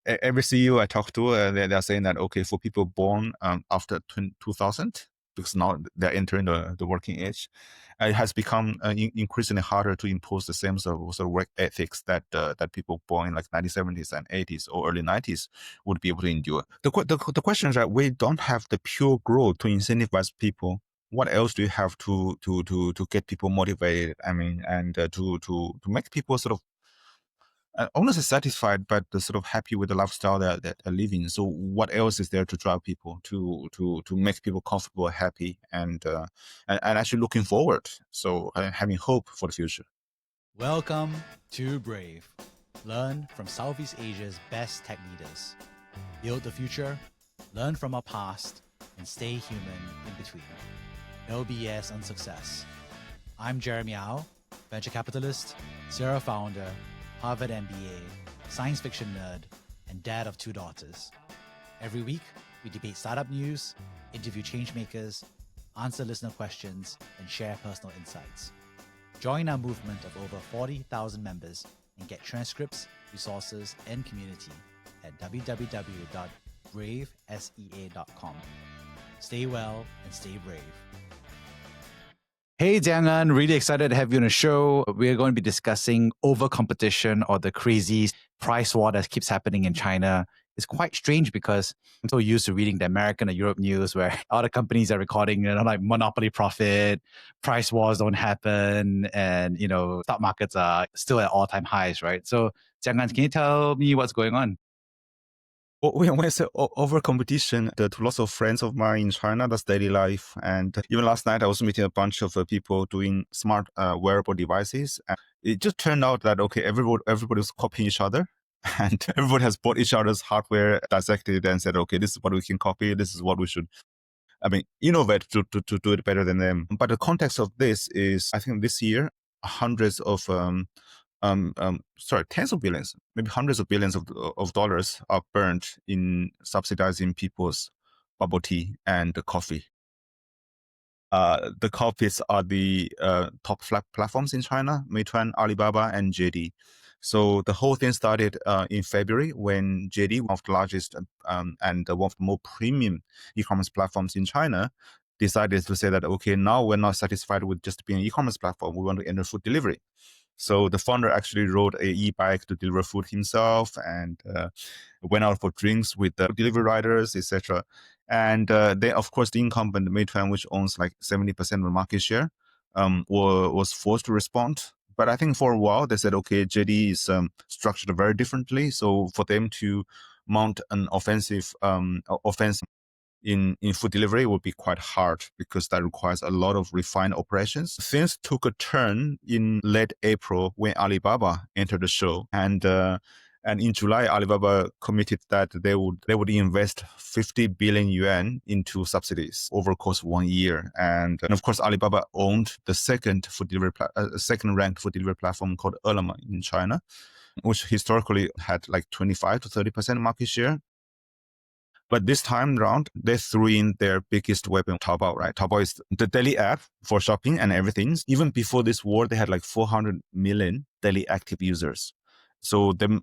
every CEO I talk to, they're saying that, okay, for people born after 2000, because now they're entering the working age, it has become increasingly harder to impose the same sort of work ethics that people born in like 1970s and 80s or early 90s would be able to endure. The question is that we don't have the pure growth to incentivize people. What else do you have to get people motivated? I mean, and to make people sort of honestly satisfied, but sort of happy with the lifestyle that they're living. So what else is there to drive people to make people comfortable, happy, and actually looking forward? So having hope for the future. Welcome to Brave. Learn from Southeast Asia's best tech leaders. Build the future, learn from our past, and stay human in between. No BS on success. I'm Jeremy Au, venture capitalist, Zero founder, Harvard MBA, science fiction nerd, and dad of 2 daughters. Every week, we debate startup news, interview changemakers, answer listener questions, and share personal insights. Join our movement of over 40,000 members and get transcripts, resources, and community at www.bravesea.com. Stay well and stay brave. Hey, Jianggan, really excited to have you on the show. We're going to be discussing over-competition or the crazy price war that keeps happening in China. It's quite strange because I'm so used to reading the American or Europe news where other companies are recording, like monopoly profit, price wars don't happen, and, stock markets are still at all-time highs, right? So, Jianggan, can you tell me what's going on? When I say over competition, to lots of friends of mine in China, that's daily life. And even last night, I was meeting a bunch of people doing smart wearable devices. And it just turned out that, okay, everybody was copying each other. And everybody has bought each other's hardware, dissected and said, okay, this is what we can copy. This is what we should, innovate to do it better than them. But the context of this is, I think this year, hundreds of tens of billions, maybe hundreds of billions of dollars are burned in subsidizing people's bubble tea and coffee. The copies are the top platforms in China: Meituan, Alibaba, and JD. So the whole thing started in February when JD, one of the largest and one of the more premium e-commerce platforms in China, decided to say that, okay, now we're not satisfied with just being an e-commerce platform. We want to enter food delivery. So the founder actually rode a e-bike to deliver food himself and went out for drinks with the delivery riders, etc. And then, of course, the incumbent Meituan, which owns like 70% of the market share, was forced to respond. But I think for a while they said, okay, JD is structured very differently. So for them to mount an offense in food delivery would be quite hard because that requires a lot of refined operations. Things took a turn in late April when Alibaba entered the show, and in July, Alibaba committed that they would invest 50 billion yuan into subsidies over the course of 1 year. And of course, Alibaba owned the second ranked food delivery platform called Ele.me in China, which historically had like 25 to 30% market share. But this time around, they threw in their biggest weapon, Taobao, right? Taobao is the daily app for shopping and everything. Even before this war, they had like 400 million daily active users. So they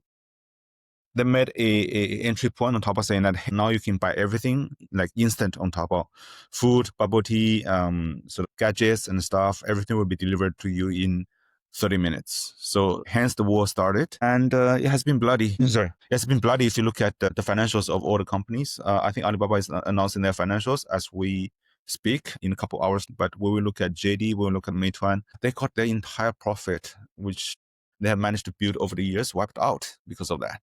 made a entry point on Taobao saying that hey, now you can buy everything like instant on Taobao. Food, bubble tea, sort of gadgets and stuff, everything will be delivered to you in 30 minutes. So hence the war started, and it has been bloody. Sorry, it has been bloody if you look at the financials of all the companies. I think Alibaba is announcing their financials as we speak in a couple hours. But when we look at JD, when we look at Meituan, they got their entire profit, which they have managed to build over the years, wiped out because of that.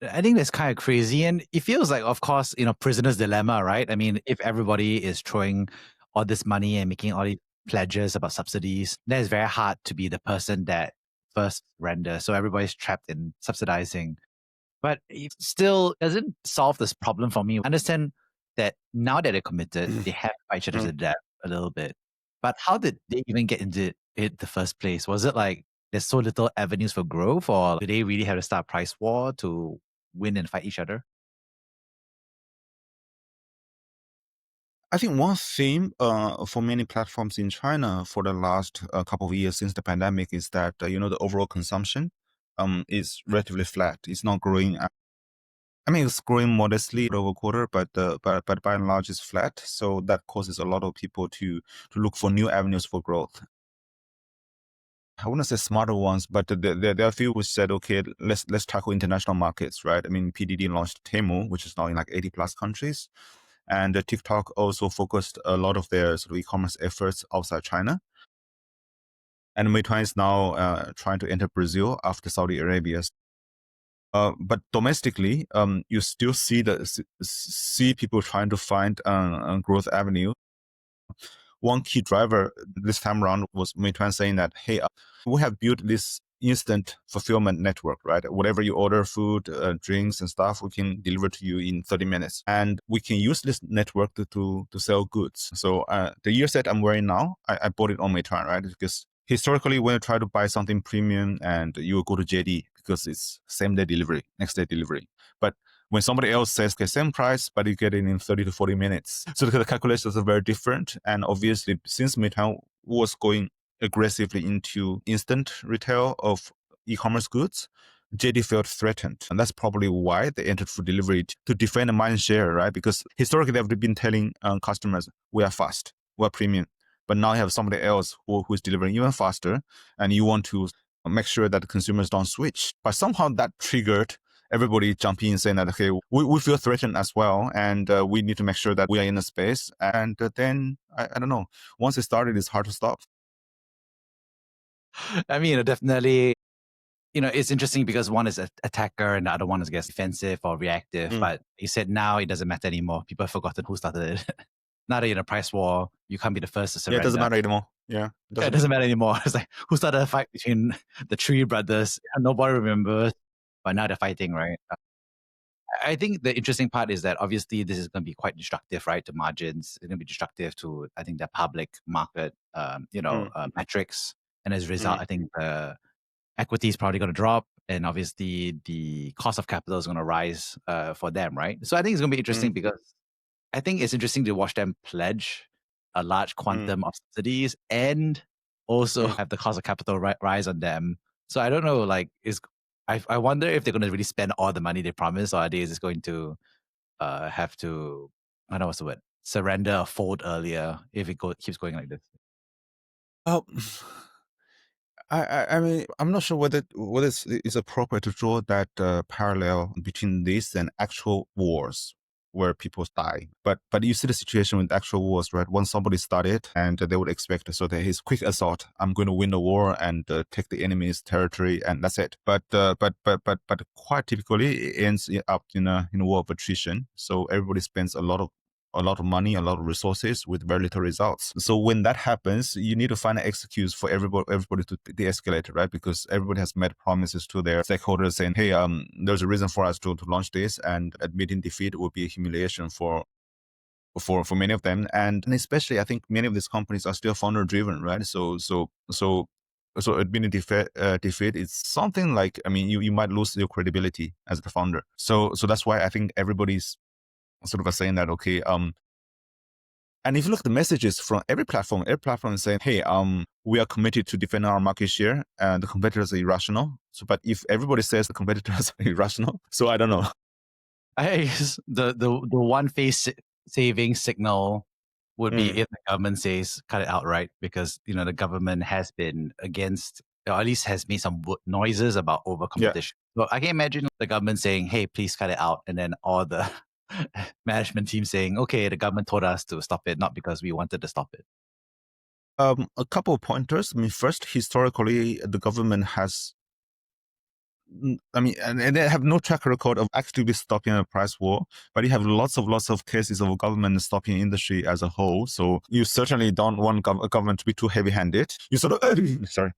I think that's kind of crazy. And it feels like, of course, prisoner's dilemma, right? I mean, if everybody is throwing all this money and making all these pledges about subsidies, then it's very hard to be the person that first renders. So everybody's trapped in subsidizing. But it still doesn't solve this problem for me. I understand that now that they're committed, they have to fight each other to death a little bit. But how did they even get into it in the first place? Was it like there's so little avenues for growth, or do they really have to start a price war to win and fight each other? I think one theme for many platforms in China for the last couple of years since the pandemic is that, the overall consumption is relatively flat. It's not growing. I mean, it's growing modestly over quarter, but by and large, it's flat. So that causes a lot of people to look for new avenues for growth. I wouldn't say smarter ones, but there are a few which said, okay, let's tackle international markets, right? I mean, PDD launched Temu, which is now in like 80 plus countries. And TikTok also focused a lot of their sort of e-commerce efforts outside China. And Meituan is now trying to enter Brazil after Saudi Arabia. But domestically, you still see people trying to find a growth avenue. One key driver this time around was Meituan saying that, hey, we have built this instant fulfillment network, right? Whatever you order, food, drinks and stuff, we can deliver to you in 30 minutes. And we can use this network to sell goods. So the earset I'm wearing now, I bought it on Meituan, right? Because historically, when you try to buy something premium and you go to JD because it's same day delivery, next day delivery. But when somebody else says, okay, same price, but you get it in 30 to 40 minutes. So the calculations are very different. And obviously, since Meituan was going aggressively into instant retail of e-commerce goods, JD felt threatened. And that's probably why they entered food delivery to defend the mind share, right? Because historically, they've been telling customers, we are fast, we are premium. But now you have somebody else who is delivering even faster, and you want to make sure that the consumers don't switch. But somehow that triggered everybody jumping in saying that, okay, we feel threatened as well, and we need to make sure that we are in a space. And then, I don't know, once it started, it's hard to stop. I mean, definitely, it's interesting because one is an attacker and the other one is, I guess, defensive or reactive. But you said now it doesn't matter anymore. People have forgotten who started it. Now that you're in a price war, you can't be the first to surrender. Yeah, it doesn't matter anymore. Yeah, it doesn't matter anymore. It's like, who started a fight between the three brothers? Nobody remembers, but now they're fighting, right? I think the interesting part is that obviously this is going to be quite destructive, right, to margins. It's going to be destructive to, I think, the public market, metrics. And as a result, I think the equity is probably going to drop. And obviously the cost of capital is going to rise for them, right? So I think it's going to be interesting because I think it's interesting to watch them pledge a large quantum of subsidies and also have the cost of capital rise on them. So I don't know, I wonder if they're going to really spend all the money they promised, or are they just going to have to, I don't know what's the word, surrender or fold earlier if it keeps going like this? Oh, I mean, I'm not sure whether it's appropriate to draw that parallel between this and actual wars where people die. But you see the situation with actual wars, right? Once somebody started and they would expect, so that his quick assault, I'm going to win the war and take the enemy's territory, and that's it. But quite typically it ends up in a war of attrition. So everybody spends a lot of money, a lot of resources with very little results. So when that happens, you need to find an excuse for everybody to de-escalate, right? Because everybody has made promises to their stakeholders saying, hey, there's a reason for us to launch this, and admitting defeat will be a humiliation for many of them. And especially, I think many of these companies are still founder driven, right? So admitting defeat is something like, I mean, you might lose your credibility as the founder. So that's why I think everybody's sort of saying that, okay, and if you look at the messages from every platform is saying, hey, we are committed to defend our market share, and the competitors are irrational. So, but if everybody says the competitors are irrational, so I don't know. I guess the one face saving signal would be if the government says cut it out, right? Because the government has been against, or at least has made some noises about over competition. Yeah. So I can imagine the government saying, hey, please cut it out, and then all the management team saying, okay, the government told us to stop it, not because we wanted to stop it. A couple of pointers. I mean, first, historically, the government has, I mean, and they have no track record of actively stopping a price war, but you have lots of cases of government stopping industry as a whole. So you certainly don't want a government to be too heavy-handed. You sort of, sorry.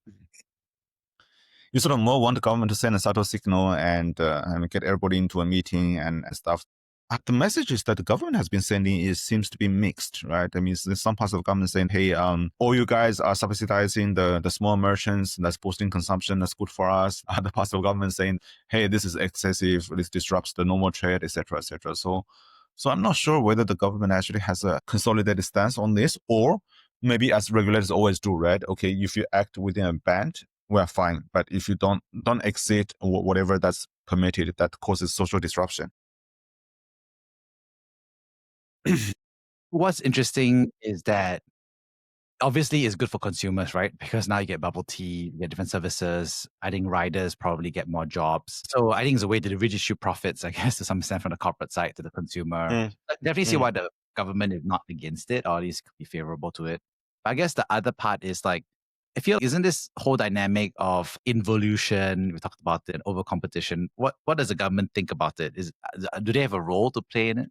You sort of more want the government to send a subtle signal and get everybody into a meeting and stuff. The messages that the government has been sending seems to be mixed, right? I mean, there's some parts of the government saying, hey, all you guys are subsidizing the small merchants, that's boosting consumption, that's good for us. Other parts of the government saying, hey, this is excessive, this disrupts the normal trade, etc., etc. So I'm not sure whether the government actually has a consolidated stance on this, or maybe as regulators always do, right? Okay, if you act within a band, we're fine. But if you don't exceed whatever that's permitted, that causes social disruption. What's interesting is that obviously it's good for consumers, right? Because now you get bubble tea, you get different services. I think riders probably get more jobs. So I think it's a way to redistribute profits, I guess, to some extent from the corporate side to the consumer. Mm, I definitely see mm. why the government is not against it, or at least could be favorable to it. But I guess the other part is like, I feel, isn't this whole dynamic of involution, we talked about it, and over competition, what does the government think about it? Do they have a role to play in it?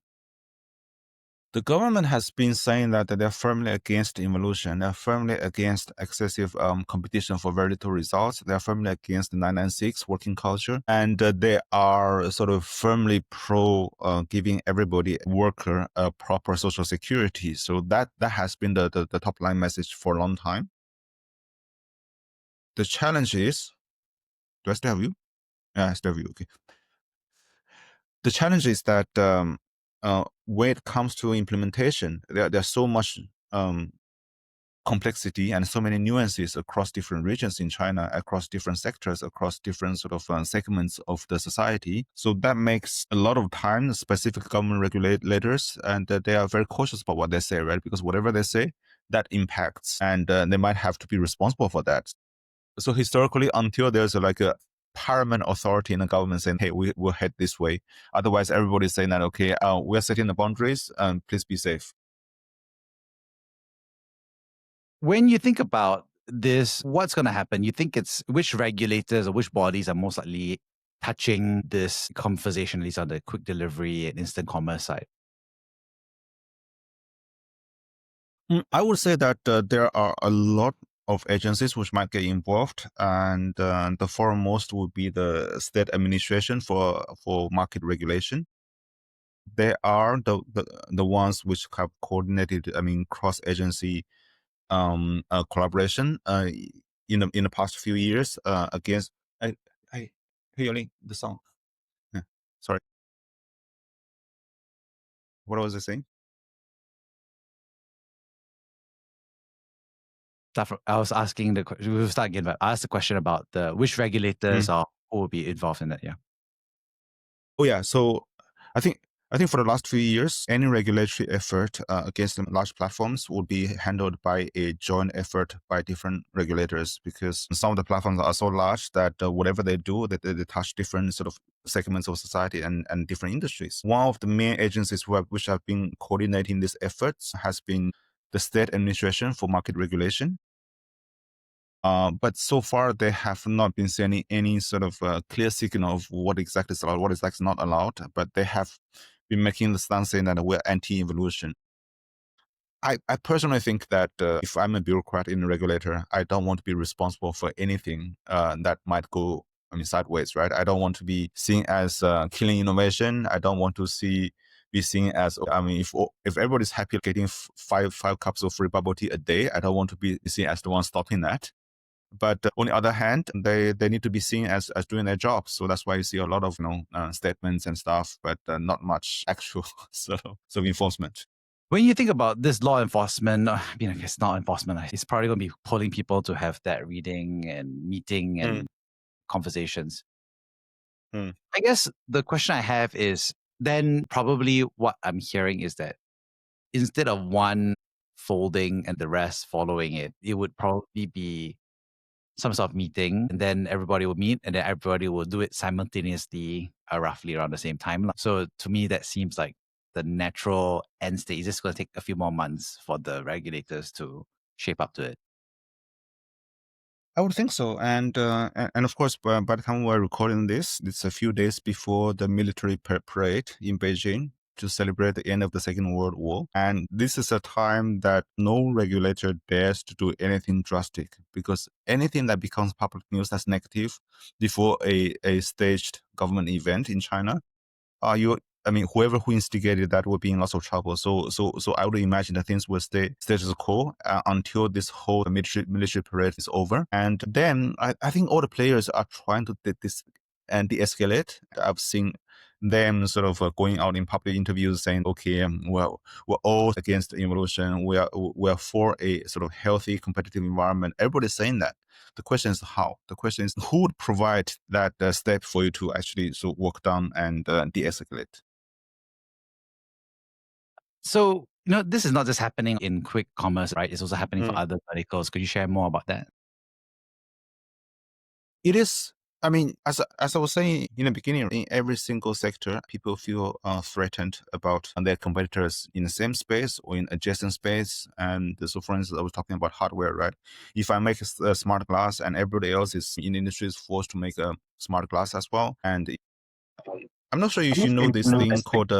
The government has been saying that they're firmly against involution. They're firmly against excessive competition for very little results. They're firmly against the 996 working culture. And they are sort of firmly pro giving everybody, worker, a proper social security. So that has been the top line message for a long time. The challenge is, do I still have you? Yeah, I still have you. Okay. The challenge is that when it comes to implementation, there's so much complexity and so many nuances across different regions in China, across different sectors, across different sort of segments of the society. So that makes a lot of time specific government regulators, and they are very cautious about what they say, right? Because whatever they say, that impacts, and they might have to be responsible for that. So historically, until there's like a paramount authority in the government saying, hey, we'll head this way. Otherwise, everybody's saying that, okay, we're setting the boundaries, please be safe. When you think about this, what's going to happen? You think it's which regulators or which bodies are most likely touching this conversation, at least on the quick delivery and instant commerce side? I would say that there are a lot of agencies which might get involved, and the foremost would be the state administration for market regulation. They are the ones which have coordinated, cross-agency collaboration in the past few years against. I hearing the sound. Yeah, sorry, what was I saying? I was asking we'll start again, but I asked the question about which regulators or who will be involved in that. Yeah. Oh yeah, so I think for the last few years, any regulatory effort against the large platforms would be handled by a joint effort by different regulators, because some of the platforms are so large that whatever they do, they touch different sort of segments of society and different industries. One of the main agencies which have been coordinating these efforts has been the State Administration for Market Regulation. But so far, they have not been sending any sort of clear signal of what exactly is allowed, what is not allowed. But they have been making the stance saying that we're anti-evolution. I personally think that if I'm a bureaucrat in a regulator, I don't want to be responsible for anything that might go sideways, right? I don't want to be seen as killing innovation. I don't want to be seen as, if everybody's happy getting five cups of free bubble tea a day, I don't want to be seen as the one stopping that. But on the other hand, they need to be seen as doing their job. So that's why you see a lot of statements and stuff, but not much actual sort of enforcement. When you think about this law enforcement, I guess not enforcement, it's probably going to be pulling people to have that reading and meeting and conversations. I guess the question I have is then probably what I'm hearing is that instead of one folding and the rest following it, it would probably be some sort of meeting, and then everybody will meet, and then everybody will do it simultaneously, roughly around the same time. So to me, that seems like the natural end state. It's just going to take a few more months for the regulators to shape up to it. I would think so. And of course, by the time we're recording this, it's a few days before the military parade in Beijing to celebrate the end of the Second World War. And this is a time that no regulator dares to do anything drastic, because anything that becomes public news that's negative before a staged government event in China, whoever who instigated that will be in lots of trouble. So I would imagine that things will stay status quo until this whole military parade is over. And then I think all the players are trying to de-escalate. I've seen them sort of going out in public interviews saying, okay, we're all against evolution. We're for a sort of healthy competitive environment. Everybody's saying that. The question is how. The question is who would provide that step for you to actually work down and de-escalate. So, this is not just happening in quick commerce, right? It's also happening for other verticals. Could you share more about that? It is. I mean, as I was saying in the beginning, in every single sector, people feel threatened about their competitors in the same space or in adjacent space. And so, for instance, I was talking about hardware, right? If I make a smart glass and everybody else is in the industry is forced to make a smart glass as well, and I'm not sure if you know this thing called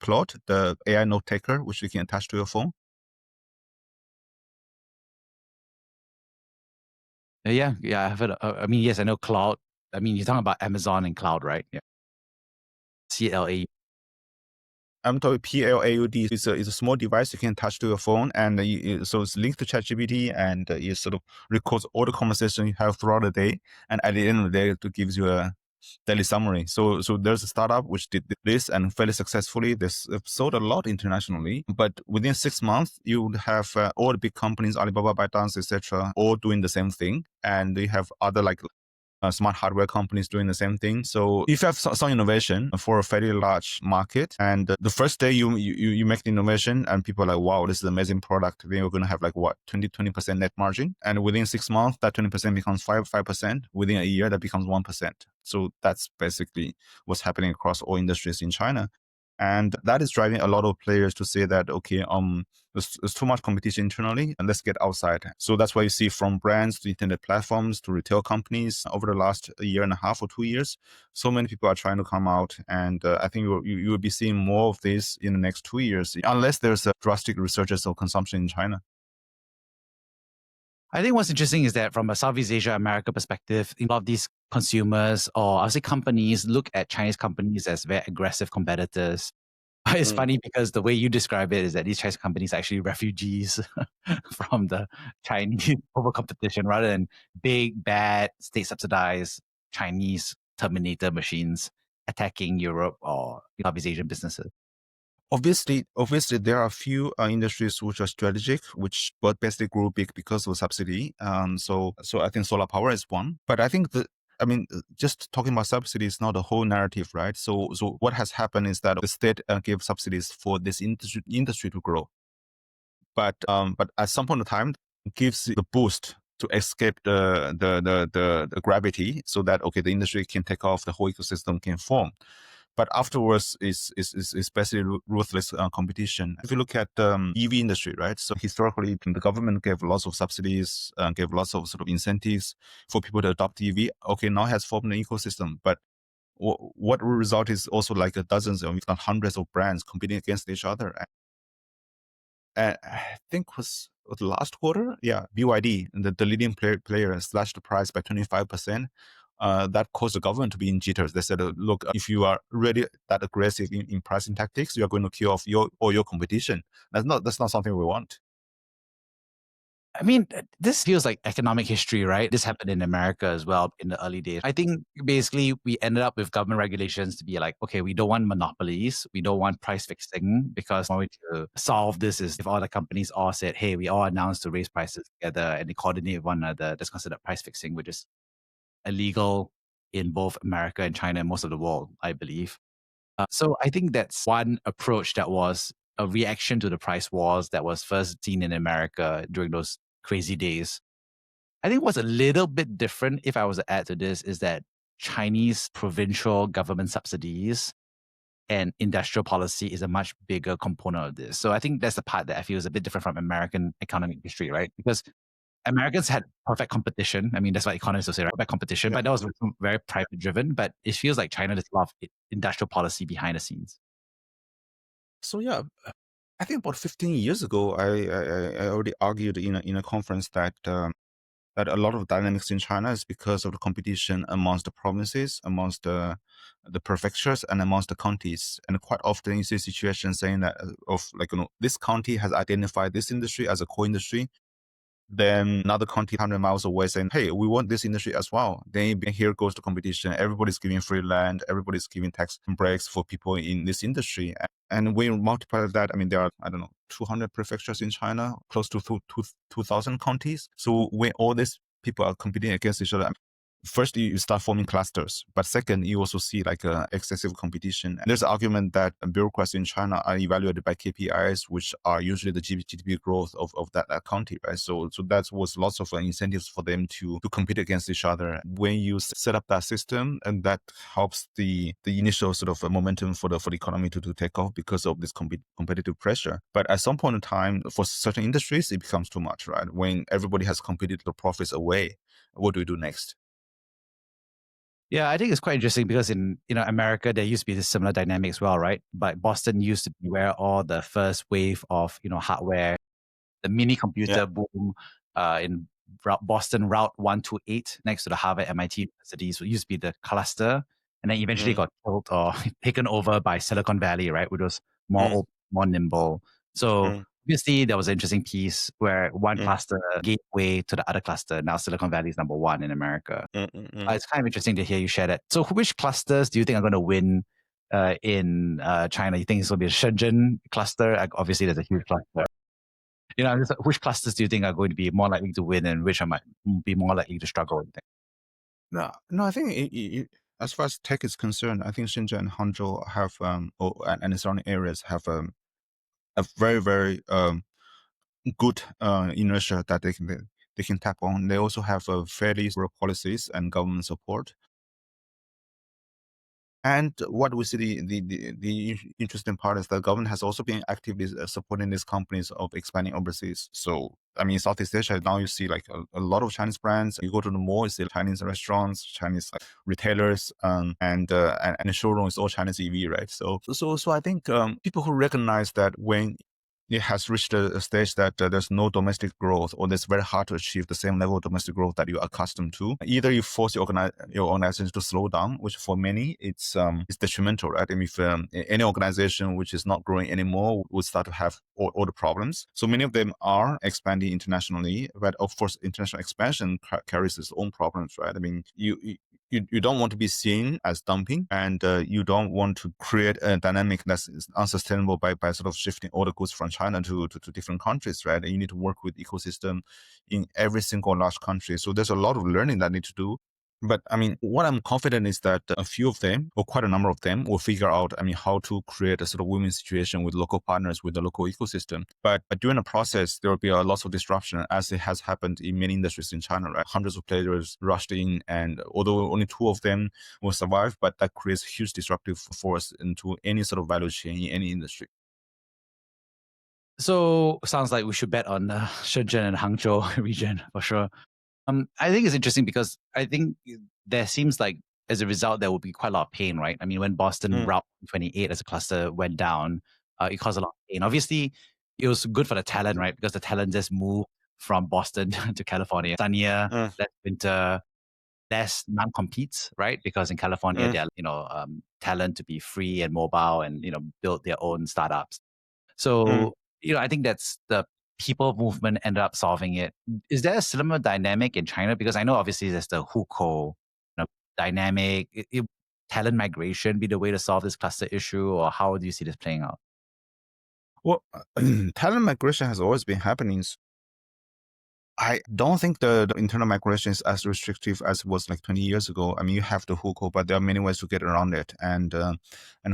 Plot, the AI note taker, which you can attach to your phone. Yeah, I've heard. I mean, yes, I know cloud. I mean, you're talking about Amazon and cloud, right? Yeah. CLA. I'm talking PLAUD. It's a small device you can attach to your phone, and so it's linked to ChatGPT, and it sort of records all the conversation you have throughout the day, and at the end of the day, it gives you a daily summary. So there's a startup which did this and fairly successfully. They've sold a lot internationally, but within 6 months, you would have all the big companies, Alibaba, ByteDance, etc., all doing the same thing, and they have other like smart hardware companies doing the same thing. So if you have some innovation for a fairly large market, and the first day you make the innovation and people are like, wow, this is an amazing product, then you're going to have like what, 20% net margin. And within 6 months, that 20% becomes 5%. Within a year, that becomes 1%. So that's basically what's happening across all industries in China. And that is driving a lot of players to say that, okay, there's too much competition internally and let's get outside. So that's why you see from brands to internet platforms to retail companies over the last year and a half or 2 years, so many people are trying to come out. And I think you will be seeing more of this in the next 2 years, unless there's a drastic resurgence of consumption in China. I think what's interesting is that from a Southeast Asia, America perspective, a lot of these consumers or I'll say companies look at Chinese companies as very aggressive competitors. It's funny because the way you describe it is that these Chinese companies are actually refugees from the Chinese over competition rather than big, bad, state subsidized Chinese Terminator machines attacking Europe or Southeast Asian businesses. Obviously, there are a few industries which are strategic, which but basically grew big because of subsidy. So I think solar power is one. But I think just talking about subsidies is not the whole narrative, right? So what has happened is that the state gave subsidies for this industry to grow. But at some point in time, it gives the boost to escape the gravity, so that okay, the industry can take off, the whole ecosystem can form. But afterwards is basically ruthless competition. If you look at EV industry, right? So historically, the government gave lots of subsidies, gave lots of sort of incentives for people to adopt EV. Okay, now has formed an ecosystem, but what will result is also like dozens or if not hundreds of brands competing against each other. I think was the last quarter, yeah, BYD, the leading player slashed the price by 25%. That caused the government to be in jitters. They said, look, if you are really that aggressive in pricing tactics, you are going to kill off all your competition. That's not something we want. I mean, this feels like economic history, right? This happened in America as well in the early days. I think basically we ended up with government regulations to be like, okay, we don't want monopolies. We don't want price fixing because one way to solve this is if all the companies all said, hey, we all announced to raise prices together and they coordinate with one another, that's considered price fixing, which is illegal in both America and China and most of the world, I believe. So I think that's one approach that was a reaction to the price wars that was first seen in America during those crazy days. I think what's a little bit different, if I was to add to this, is that Chinese provincial government subsidies and industrial policy is a much bigger component of this. So I think that's the part that I feel is a bit different from American economic history, right? Because Americans had perfect competition. I mean, that's what economists will say, right? Perfect competition, but that was very private driven. But it feels like China, there's a lot of industrial policy behind the scenes. So yeah, I think about 15 years ago, I already argued in a conference that that a lot of dynamics in China is because of the competition amongst the provinces, amongst the prefectures, and amongst the counties. And quite often you see situations saying that this county has identified this industry as a core industry. Then another county 100 miles away saying, hey, we want this industry as well. Then here goes the competition. Everybody's giving free land. Everybody's giving tax breaks for people in this industry. And when you multiply that, I mean, there are, 200 prefectures in China, close to 2,000 counties. So when all these people are competing against each other, first you start forming clusters, but second, you also see like excessive competition. And there's an argument that bureaucrats in China are evaluated by KPIs, which are usually the GDP growth of that county, right? So that was lots of incentives for them to compete against each other. When you set up that system, and that helps the initial sort of momentum for the economy to take off because of this competitive pressure. But at some point in time, for certain industries, it becomes too much, right? When everybody has competed the profits away, what do we do next? Yeah, I think it's quite interesting because in America there used to be this similar dynamic as well, right? But Boston used to be where all the first wave of hardware, the mini Yeah. computer boom in Boston Route 128 next to the Harvard MIT universities. It used to be the cluster, and then eventually got killed or taken over by Silicon Valley, right? Which was more open, more nimble. So obviously there was an interesting piece where one cluster gave way to the other cluster. Now Silicon Valley is number one in America. It's kind of interesting to hear you share that. So which clusters do you think are going to win in China? You think it's going to be the Shenzhen cluster? Obviously, there's a huge cluster. Which clusters do you think are going to be more likely to win and which might be more likely to struggle? No, I think as far as tech is concerned, I think Shenzhen and Hangzhou have and the surrounding areas have a very, very good inertia that they can tap on. They also have fairly liberal policies and government support. And what we see the interesting part is that government has also been actively supporting these companies of expanding overseas. So, I mean, Southeast Asia, now you see like a lot of Chinese brands. You go to the mall, you see Chinese restaurants, Chinese retailers, and the showroom is all Chinese EV, right? So I think people who recognize that when it has reached a stage that there's no domestic growth, or it's very hard to achieve the same level of domestic growth that you're accustomed to. Either you force your organization to slow down, which for many it's detrimental, right? I mean, if any organization which is not growing anymore would start to have all the problems. So many of them are expanding internationally, but of course, international expansion carries its own problems, right? I mean, you don't want to be seen as dumping, and you don't want to create a dynamic that's unsustainable by sort of shifting all the goods from China to different countries, right? And you need to work with ecosystem in every single large country. So there's a lot of learning that I need to do. But I mean, what I'm confident is that a few of them, or quite a number of them, will figure out, I mean, how to create a sort of win-win situation with local partners, with the local ecosystem. But during the process, there will be a lot of disruption, as it has happened in many industries in China, right? Hundreds of players rushed in, and although only two of them will survive, but that creates huge disruptive force into any sort of value chain in any industry. So sounds like we should bet on Shenzhen and Hangzhou region for sure. I think it's interesting because I think there seems like as a result there will be quite a lot of pain, right? I mean, when Boston Route 28 as a cluster went down, it caused a lot of pain. Obviously, it was good for the talent, right? Because the talent just moved from Boston to California. Sunnier, less winter, less non-competes, right? Because in California, there are talent to be free and mobile and build their own startups. So I think that's the people movement ended up solving it. Is there a similar dynamic in China? Because I know obviously there's the hukou dynamic. Talent migration be the way to solve this cluster issue, or how do you see this playing out? Well, talent migration has always been happening. I don't think the internal migration is as restrictive as it was like 20 years ago. I mean, you have the hukou, but there are many ways to get around it. And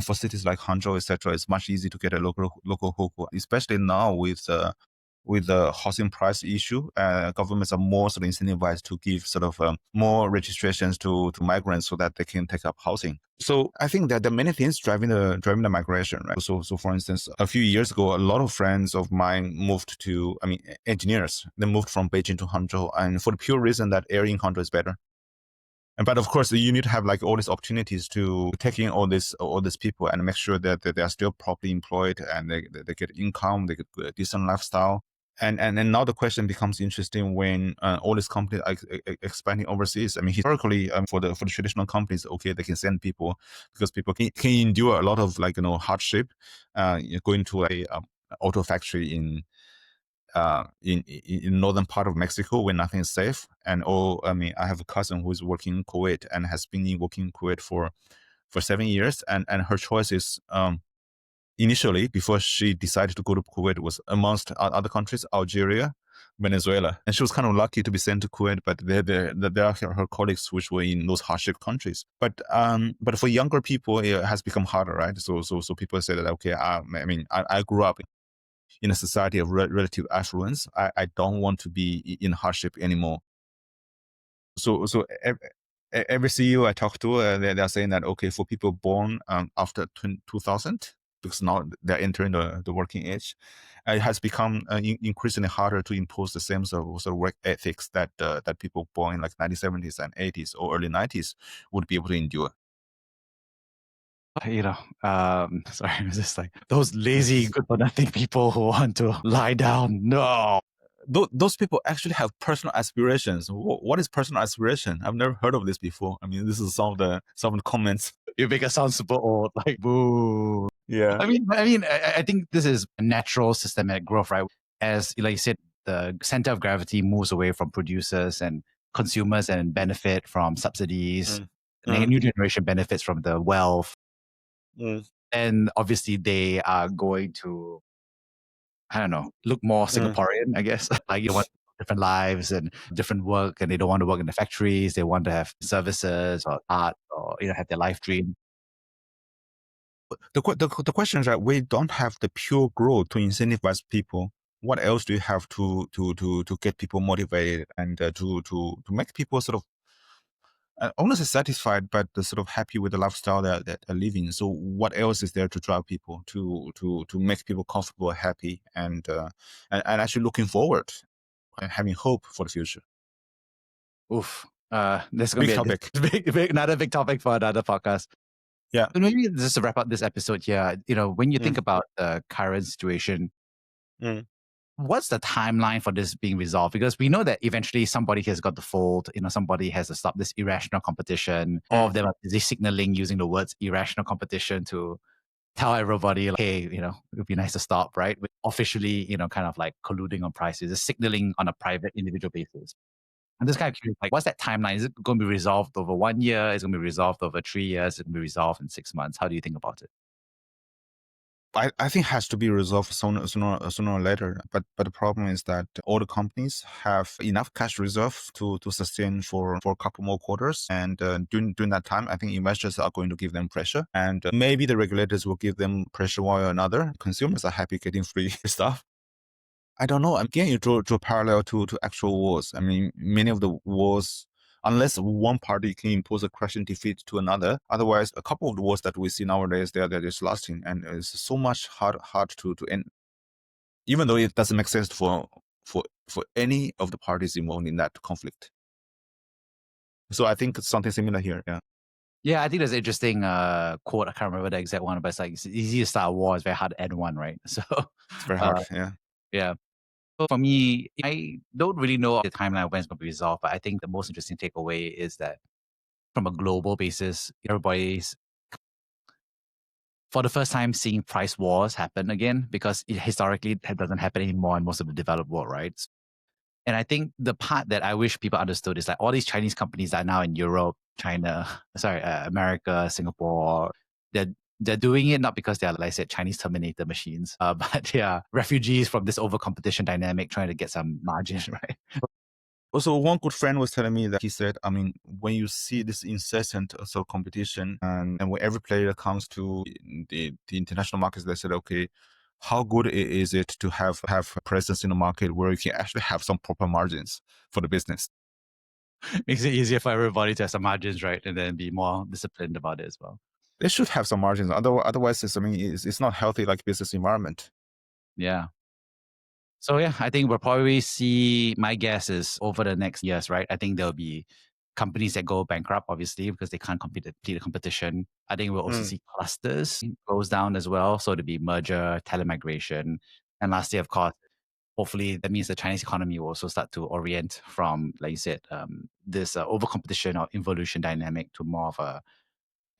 for cities like Hangzhou, etc., it's much easier to get a local hukou, especially now with the housing price issue. Governments are more sort of incentivized to give sort of more registrations to migrants so that they can take up housing. So I think that there are many things driving the migration, right? So for instance, a few years ago, a lot of friends of mine moved to, I mean, engineers. They moved from Beijing to Hangzhou, and for the pure reason that air in Hangzhou is better. But of course, you need to have like all these opportunities to take in all these people and make sure that they are still properly employed and they get income, they get a decent lifestyle. And now the question becomes interesting when all these companies are expanding overseas. I mean, historically, for the traditional companies, okay, they can send people because people can endure a lot of hardship. Going to a auto factory in northern part of Mexico when nothing is safe. And I mean, I have a cousin who is working in Kuwait and has been working in Kuwait for 7 years, and her choice is initially, before she decided to go to Kuwait, was amongst other countries, Algeria, Venezuela. And she was kind of lucky to be sent to Kuwait, but there are her colleagues which were in those hardship countries. But for younger people, it has become harder, right? So people say that, okay, I mean, I grew up in a society of relative affluence. I don't want to be in hardship anymore. So every CEO I talk to, they're saying that, okay, for people born after 2000, because now they're entering the working age, it has become increasingly harder to impose the same sort of work ethics that that people born in like 1970s and 80s or early 90s would be able to endure. Sorry, it was just like those lazy, good for nothing people who want to lie down. No. Those people actually have personal aspirations. What is personal aspiration? I've never heard of this before. I mean, this is some of the comments. You make us sound super old, like boo. Yeah. I think this is a natural systematic growth, right? As like you said, the center of gravity moves away from producers and consumers and benefit from subsidies. Mm. And the new generation benefits from the wealth. Mm. And obviously they are going to, I don't know, look more Singaporean, I guess. Like you want different lives and different work, and they don't want to work in the factories. They want to have services or art or have their life dream. The question is that we don't have the pure growth to incentivize people. What else do you have to get people motivated and to make people sort of honestly satisfied, but sort of happy with the lifestyle that are living? So what else is there to drive people to make people comfortable, happy, and actually looking forward and having hope for the future? Oof. This is going Big to be topic. another big topic for another podcast. Yeah. And maybe just to wrap up this episode here, when you think about the current situation, what's the timeline for this being resolved? Because we know that eventually somebody has got to fold, somebody has to stop this irrational competition. All of them are busy signaling using the words irrational competition to tell everybody, like, hey, it would be nice to stop, right? Officially, kind of like colluding on prices, just signaling on a private individual basis. I'm just kind of curious, like, what's that timeline? Is it going to be resolved over 1 year? Is it going to be resolved over 3 years? Is it going to be resolved in 6 months? How do you think about it? I think has to be resolved sooner or later. But the problem is that all the companies have enough cash reserve to sustain for a couple more quarters. And during that time, I think investors are going to give them pressure. And maybe the regulators will give them pressure one way or another. Consumers are happy getting free stuff. I don't know. Again, you draw a parallel to actual wars. I mean, many of the wars, unless one party can impose a crushing defeat to another, otherwise, a couple of the wars that we see nowadays, they're just lasting, and it's so much hard to end. Even though it doesn't make sense for any of the parties involved in that conflict. So I think it's something similar here. Yeah. Yeah, I think there's an interesting quote. I can't remember the exact one, but it's like, it's easy to start a war, it's very hard to end one, right? So It's very hard. Yeah. yeah. So for me, I don't really know the timeline when it's going to be resolved, but I think the most interesting takeaway is that from a global basis, everybody's for the first time seeing price wars happen again, because historically it doesn't happen anymore in most of the developed world, right? And I think the part that I wish people understood is like all these Chinese companies that are now in Europe, China, America, Singapore, they're doing it not because they're, like I said, Chinese Terminator machines, but they are refugees from this over competition dynamic trying to get some margin, right? Also, one good friend was telling me that he said, I mean, when you see this incessant sort of competition and when every player comes to the international markets, they said, okay, how good is it to have a presence in the market where you can actually have some proper margins for the business? Makes it easier for everybody to have some margins, right? And then be more disciplined about it as well. They should have some margins. Otherwise, it's not healthy like business environment. Yeah. So yeah, I think we'll probably see, my guess is over the next years, right? I think there'll be companies that go bankrupt, obviously, because they can't compete the competition. I think we'll also see clusters close down as well. So there'll be merger, telemigration. And lastly, of course, hopefully that means the Chinese economy will also start to orient from, like you said, this over competition or involution dynamic to more of a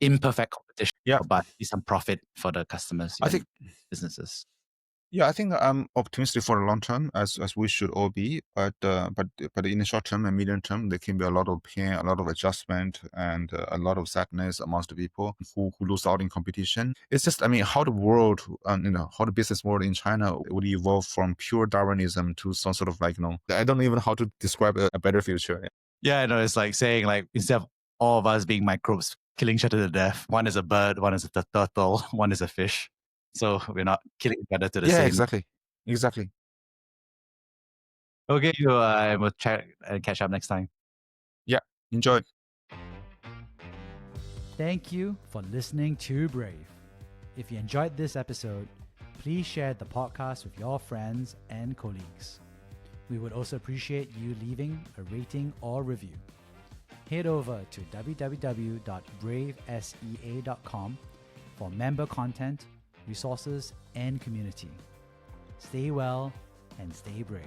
imperfect competition, Yeah. but some profit for the customers, I think businesses. Yeah, I think I'm optimistic for the long term, as we should all be. But in the short term and medium term, there can be a lot of pain, a lot of adjustment, and a lot of sadness amongst the people who lose out in competition. It's just, I mean, how the world, how the business world in China would evolve from pure Darwinism to some sort of like, I don't even know how to describe a better future. Yeah, I know. It's like saying, like, instead of all of us being microbes killing each other to death, one is a bird, one is a turtle, one is a fish. So we're not killing each other to the Yeah, same. exactly. Okay, we'll chat and catch up next time. Yeah, enjoy. Thank you for listening to Brave. If you enjoyed this episode, please share the podcast with your friends and colleagues. We would also appreciate you leaving a rating or review. Head over to www.bravesea.com for member content, resources, and community. Stay well and stay brave.